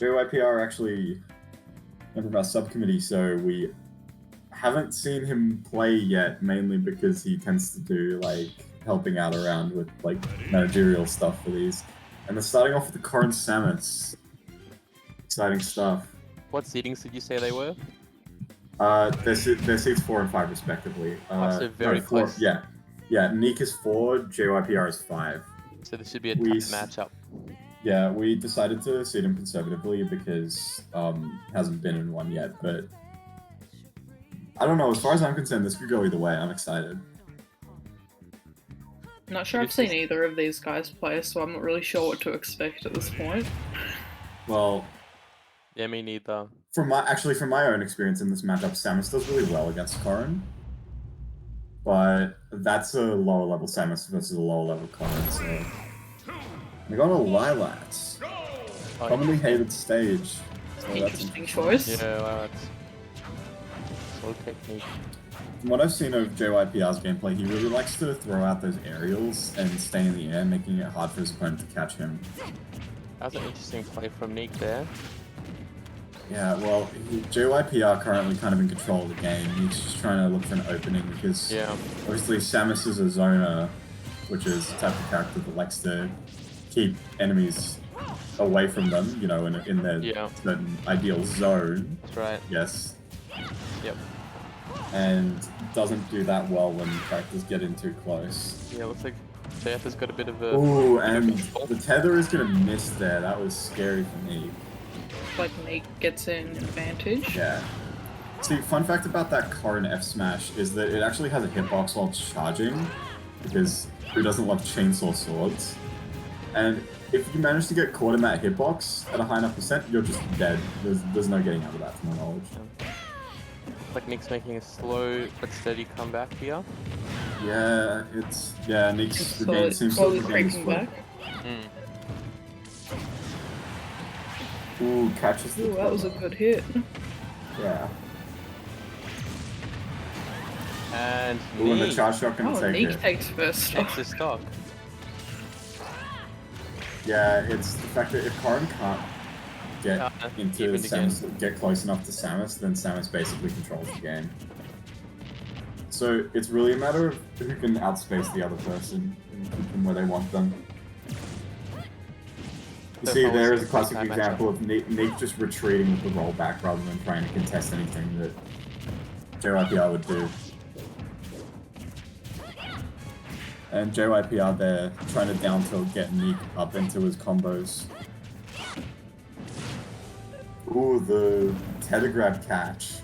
JYPR are actually member of our subcommittee, so we haven't seen him play yet, mainly because he tends to do like helping out around with like managerial stuff for these. And they're starting off with the Corrin Samus. Exciting stuff. What seedings did you say they were? They're seeds 4 and 5 respectively. So very close. Yeah. Neek is 4, JYPR is 5. So this should be a tough matchup. Yeah, we decided to seed him conservatively because hasn't been in one yet, but I don't know, as far as I'm concerned, this could go either way. I'm excited. Not sure I've seen either of these guys play, so I'm not really sure what to expect at this point. Well, yeah, me neither. From my own experience in this matchup, Samus does really well against Corrin. But that's a lower level Samus versus a lower level Corrin, so we got a Lilacs. Commonly hated stage. So interesting choice. Yeah, Lilacs. NoTechNeek. From what I've seen of JYPR's gameplay, he really likes to throw out those aerials and stay in the air, making it hard for his opponent to catch him. That was an interesting play from Neek there. Yeah, well, JYPR currently kind of in control of the game. He's just trying to look for an opening because obviously Samus is a zoner, which is the type of character that likes to keep enemies away from them, you know, in their certain ideal zone. That's right. Yes. Yep. And doesn't do that well when characters get in too close. Yeah, looks like JF has got a bit of a... Ooh, and the tether is going to miss there. That was scary for me. Like Neek gets an advantage. Yeah. See, fun fact about that Corrin F smash is that it actually has a hitbox while charging, because who doesn't love chainsaw swords? And if you manage to get caught in that hitbox at a high enough percent, you're just dead. There's no getting out of that, to my knowledge. Like Neek's making a slow but steady comeback here. Yeah, Neek's regained, seems to have regained his foot. Ooh, catches the that was a good hit. Yeah. And ooh, and the charge shot can take Neek it. takes first stock. Takes the stock. Yeah, it's the fact that if Corrin can't get into Samus, get close enough to Samus, then Samus basically controls the game. So it's really a matter of who can outspace the other person and keep them where they want them. You see, there is a classic example of Neek just retreating with the rollback rather than trying to contest anything that JYPR would do. And JYPR there, trying to down tilt, get Neek up into his combos. Ooh, the tether grab catch.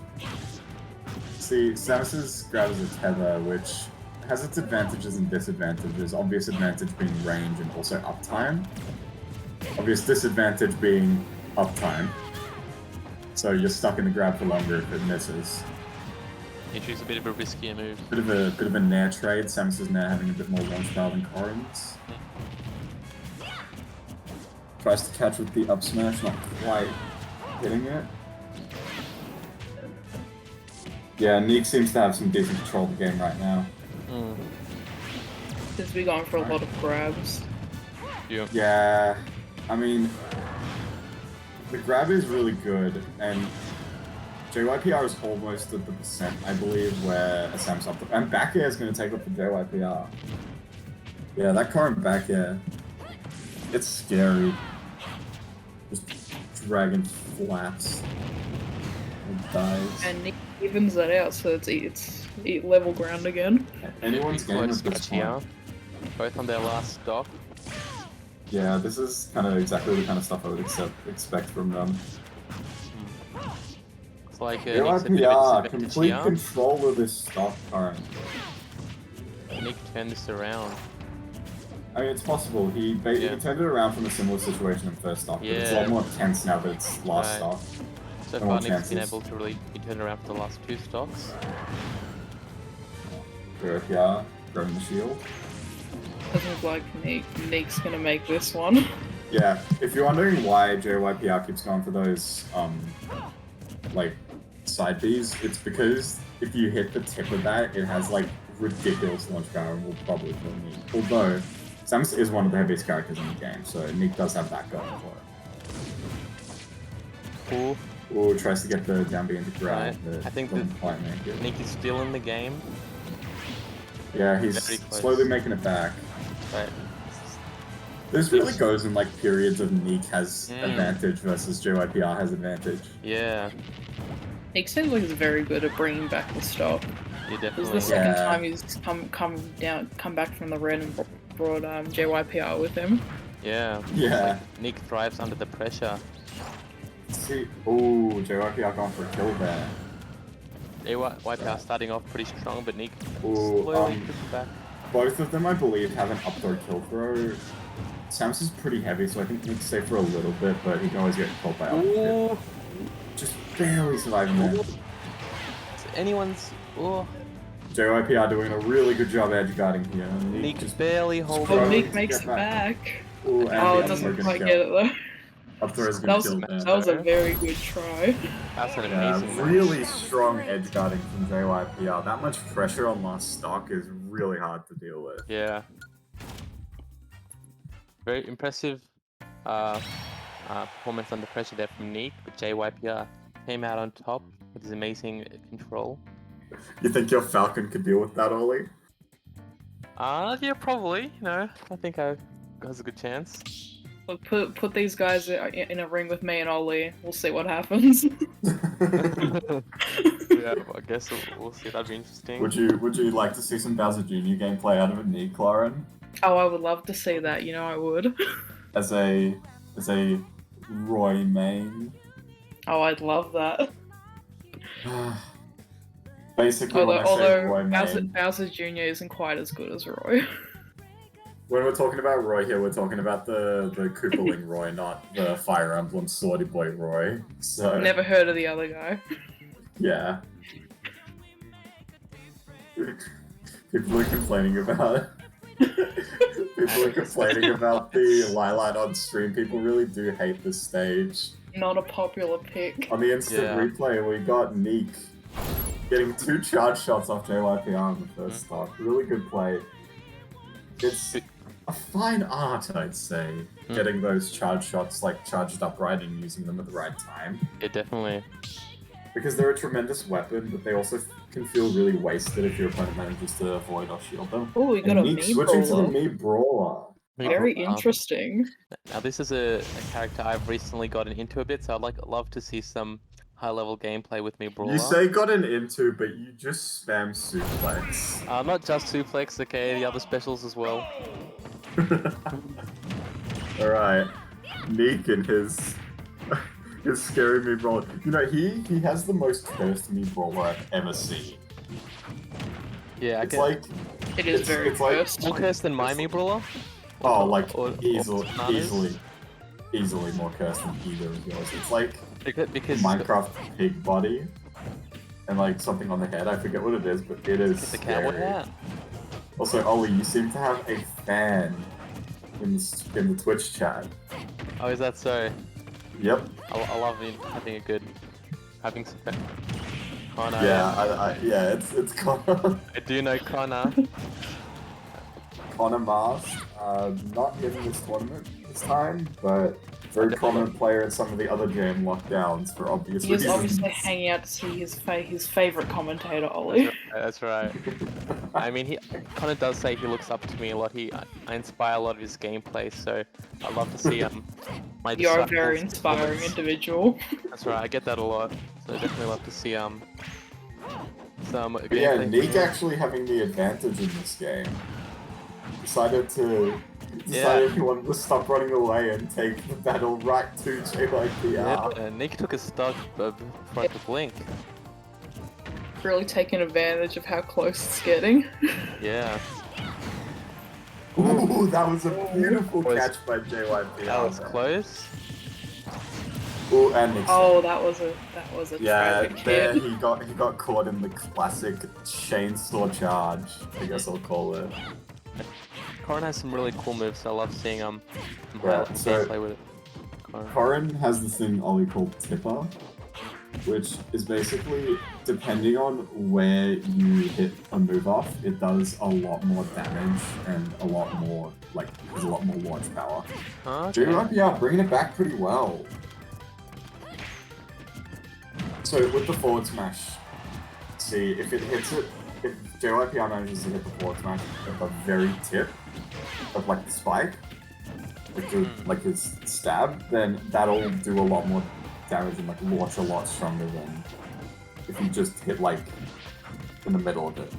See, Samus's grab is a tether, which has its advantages and disadvantages. Obvious advantage being range and also uptime. Obvious disadvantage being uptime. So you're stuck in the grab for longer if it misses. You choose a bit of a riskier move. Bit of a nair trade. Samus is now having a bit more launch power than Corrin's. Tries to catch with the up smash, not quite hitting it. Yeah, Neek seems to have some decent control of the game right now. Seems to be going for a lot of grabs. Yeah, I mean, the grab is really good, and JYPR is almost at the percent, I believe, where a Samus up. And back air is going to take up the JYPR. Yeah, that current back air, it's scary. Just dragon flaps and dies. And Neek evens that out, so it's level ground again. Anyone's game at this point. Both on their last stock. Yeah, this is kind of exactly the kind of stuff I would expect from them. It's like JYPR, complete control of this stock current. Neek turned this around. I mean, it's possible. He turned it around from a similar situation in first stock, but it's a lot more tense now that it's last stock. So far, Neek's been able to really be turned around for the last 2 stocks. JYPR, grabbing the shield. Doesn't look like Neek's gonna make this one. Yeah, if you're wondering why JYPR keeps going for those, like, side Bs, it's because if you hit the tip of that, it has, like, ridiculous launch power and will probably kill Neek. Although, Samus is one of the heaviest characters in the game, so Neek does have that going for it. Ooh, Ooh, tries to get the down B into grab. Right. But I think doesn't that- quite make it. Neek is still in the game. Yeah, he's Very close. slowly making it back. Right. This really goes in like periods of Neek has Mm. advantage versus JYPR has advantage. Yeah, Nick seems like he's very good at bringing back the stock. you This is definitely. the second Yeah. time he's come back from the red and brought JYPR with him. Yeah. Yeah. Neek thrives under the pressure. See, ooh, JYPR going for a kill there. JYPR starting off pretty strong, but Neek Ooh, slowly puts it back. both of them, I believe, have an up throw kill throw. Samus is pretty heavy, so I think Neek's safe for a little bit, but he can always get caught by up. Ooh, Just barely surviving there. anyone's. Oh, JYPR doing a really good job edge guarding here. Neek just barely holding. Oh, Struggling Nick to makes get it back. back. Ooh, and Oh, the it up throw doesn't gonna quite kill. get it though. Up throw is That gonna was, kill that there. was a very good try. That's an amazing match. Really strong edge guarding from JYPR. That much pressure on last stock is really hard to deal with. Yeah. Very impressive performance under pressure there from Neek, but JYPR came out on top with his amazing control. You think your Falcon could deal with that, Ollie? Yeah, probably. You know, I think I has a good chance. Look, put these guys in a ring with me and Ollie. We'll see what happens. Yeah, I guess we'll see. That'd be interesting. Would you like to see some Bowser Jr. gameplay out of a Neek, Corrin? Oh, I would love to see that. You know, I would. As a Roy main. Oh, I'd love that. Basically, when I say Roy main, Bowser Jr. isn't quite as good as Roy. when we're talking about Roy here, we're talking about the Koopaling Roy, not the Fire Emblem Swordy Boy Roy. So Never heard of the other guy. yeah. People are complaining about people are complaining about the Lilat on stream. People really do hate this stage. Not a popular pick. On the instant Yeah. replay, we got Neek getting 2 charge shots off JYPR in the first stock. Really good play. It's a fine art, I'd say, getting those charge shots like charged up right and using them at the right time. Yeah, definitely. Because they're a tremendous weapon, but they also can feel really wasted if your opponent manages to avoid or shield them. Oh, we got And a Neek me switching to the brawler. me brawler. Very Um, interesting. Now this is a character I've recently gotten into a bit, so I'd love to see some high-level gameplay with me, Brawler. You say gotten into, but you just spam suplex. Not just suplex, okay, the other specials as well. Alright. Neek and his scary me brawler. You know, he has the most cursed me brawler I've ever seen. Yeah, I It's can. like It is it's- very it's like- cursed. More cursed than my me Brawler? oh, like Or easily bananas? more cursed than either of yours. It's like Because Minecraft pig body and like something on the head. I forget what it is, but it is the cowboy scary. hat. Also, Ollie, you seem to have a fan in the Twitch chat. Oh, is that so? Yep. I love having some fun. Connor. Yeah, it's Connor. I do know Connor. Connor Mars. Not in this tournament this time, but very prominent player in some of the other JMLockdowns for obvious He was reasons. obviously hanging out to see his favorite commentator, Ollie. That's right. I mean, he Connor does say he looks up to me a lot. I inspire a lot of his gameplay, so I'd love to see my You're a very disciples' inspiring performance. individual. That's right. I get that a lot, so I definitely love to see some But yeah, gameplay. Neek actually having the advantage in this game. Decided he wanted to stop running away and take the battle right to JYPR. Yeah, Nick took a stock front to Blink. Really taking advantage of how close it's getting. Yeah, Ooh, that was a beautiful Was- catch by JYPR. that was there. close. Ooh, and Nick's Oh, that was a yeah, tragic there hit. he got caught in the classic chainsaw charge. I guess I'll call it. Corrin has some really cool moves, so I love seeing some Yeah, highlight so- gameplay with it. Corrin. Corrin has this thing Ollie called Jypr, which is basically, depending on where you hit a move off, it does a lot more damage and a lot more, like, there's a lot more launch power. Okay. JYPR bringing it back pretty well. So with the forward smash, see if it hits it, if JYPR manages to hit the forward smash at the very tip of like the spike, like his stab, then that'll do a lot more damage and like launch a lot stronger than if you just hit like in the middle of it.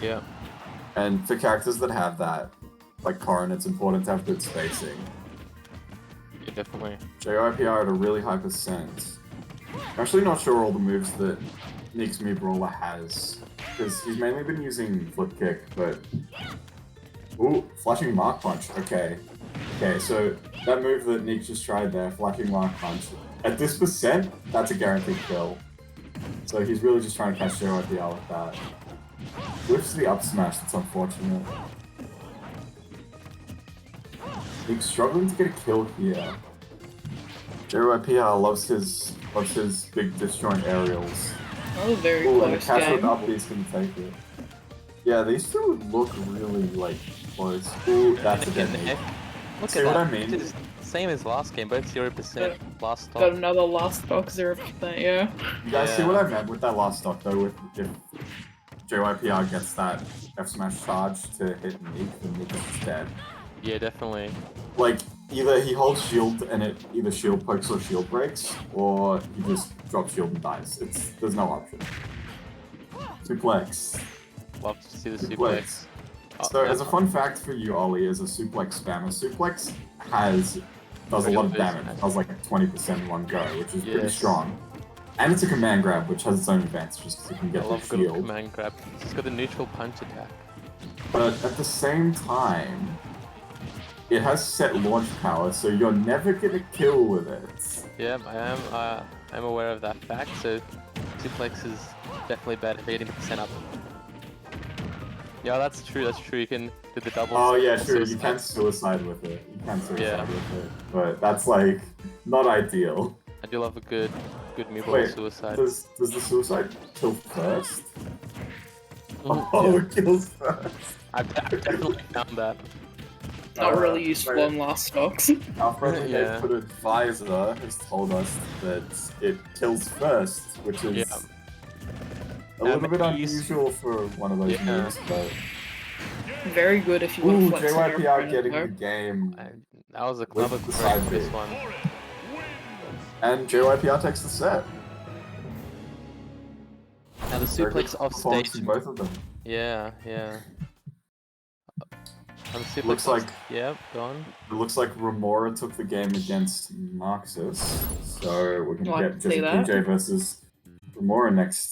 Yeah. And for characters that have that, like Corrin, it's important to have good spacing. Yeah, definitely. JYPR at a really high percent. I'm actually not sure all the moves that Neek's Me Brawler has, because he's mainly been using flip kick, but... Ooh, flashing mark punch, okay. Okay, so that move that Neek just tried there, flashing mark punch, at this percent, that's a guaranteed kill. So he's really just trying to catch JYPR with that. Whiffs the up smash, that's unfortunate. Neek's struggling to get a kill here. JYPR loves his big disjoint aerials. Oh, very Ooh, and the close catch with game. up B's can take it. Yeah, these two look really like close. Ooh, that's a dead Neek. Look See at what that. I mean? It's same as last game, both 0% last stop. Got another last stock 0%, yeah. You guys see Yeah. what I meant with that last stock though? With if JYPR gets that F smash charge to hit Neek, then Neek is dead. Yeah, definitely. Like either he holds shield and it either shield pokes or shield breaks, or he just drops shield and dies. There's no option. Suplex. Love to see the Suplex. suplex. So as a fun fact for you, Ollie, as a suplex spammer, suplex does a lot of damage. It does like 20% in one go, which is pretty Yes. strong. And it's a command grab, which has its own advantages because you can I get the love good shield. command grab. It's got the neutral punch attack. But at the same time, it has set launch power, so you're never gonna kill with it. Yeah, I'm aware of that fact, so suplex is definitely better for getting the percent up. Yeah, that's true, You can do the double. Oh yeah, sure, you suicide. can suicide with it. You can suicide Yeah. with it. But that's like, not ideal. I do love a good meatball Wait, suicide. does the suicide kill first? Mm, Oh, yeah. it kills first. I've definitely found that. Not really useful right. on last stocks. Our friendly Yeah. Foot advisor has told us that it kills first, which is Yeah. a little bit maybe he's- unusual for one of those Yeah. moves, but... Very good if you want Ooh, to flex on your JYPR opponent, getting though. the game. That was With another the great side for this B. one. And JYPR takes the set. Now the Very good suplex off performance stage. from both of them. Yeah. And the suplex Looks off- like- Yeah, gone. It looks like Remora took the game against Marxus, so we can Like get to see Jesse that. PJ versus Remora next